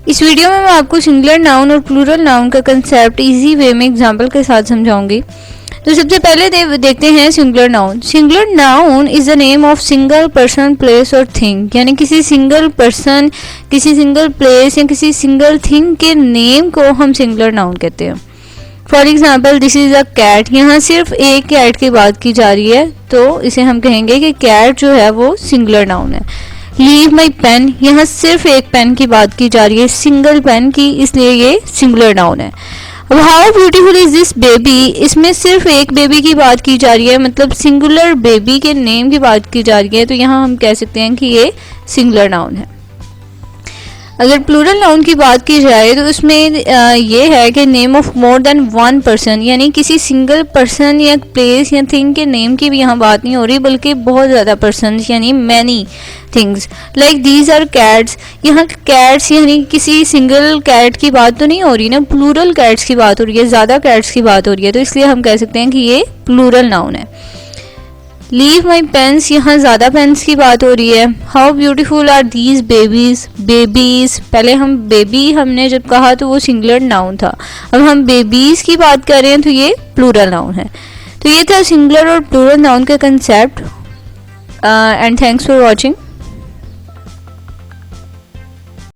इस वीडियो में मैं आपको सिंगुलर नाउन और प्लूरल नाउन का कंसेप्ट इजी वे में एग्जांपल के साथ समझाऊंगी। तो सबसे पहले देखते हैं singular noun. Singular noun is the name of single person, place और थिंग, यानी किसी सिंगल पर्सन, किसी सिंगल प्लेस या किसी सिंगल थिंग के नेम को हम सिंगुलर नाउन कहते हैं। For example this is a cat, यहाँ सिर्फ एक कैट की बात की जा रही है तो इसे हम कहेंगे कि कैट जो है वो सिंगुलर नाउन है। लीव माई पेन, यहाँ सिर्फ एक पेन की बात की जा रही है, सिंगल पेन की, इसलिए ये सिंगुलर नाउन है। अब how beautiful is this baby, इसमें सिर्फ एक बेबी की बात की जा रही है, मतलब सिंगुलर बेबी के नेम की बात की जा रही है, तो यहाँ हम कह सकते हैं कि ये सिंगुलर नाउन है। अगर प्लूरल नाउन की बात की जाए तो उसमें ये है कि name of more than one person, यानी किसी सिंगल पर्सन या प्लेस या थिंग के नेम की भी यहाँ बात नहीं हो रही, बल्कि बहुत ज़्यादा पर्सन यानी many things. Like these are cats, यहाँ कैट्स यानी किसी सिंगल कैट की बात तो नहीं हो रही ना, प्लूरल कैट्स की बात हो रही है, ज़्यादा कैट्स की बात हो रही है, तो इसलिए हम कह सकते हैं कि ये प्लूरल नाउन है। लीव माई पेन्स, यहाँ ज़्यादा पेन्स की बात हो रही है। How beautiful are these babies, babies, पहले हम बेबी हमने जब कहा तो वो सिंगुलर नाउन था, अब हम बेबीज की बात कर रहे हैं तो ये प्लूरल नाउन है। तो ये था सिंगुलर और प्लूरल नाउन का concept. And thanks for watching.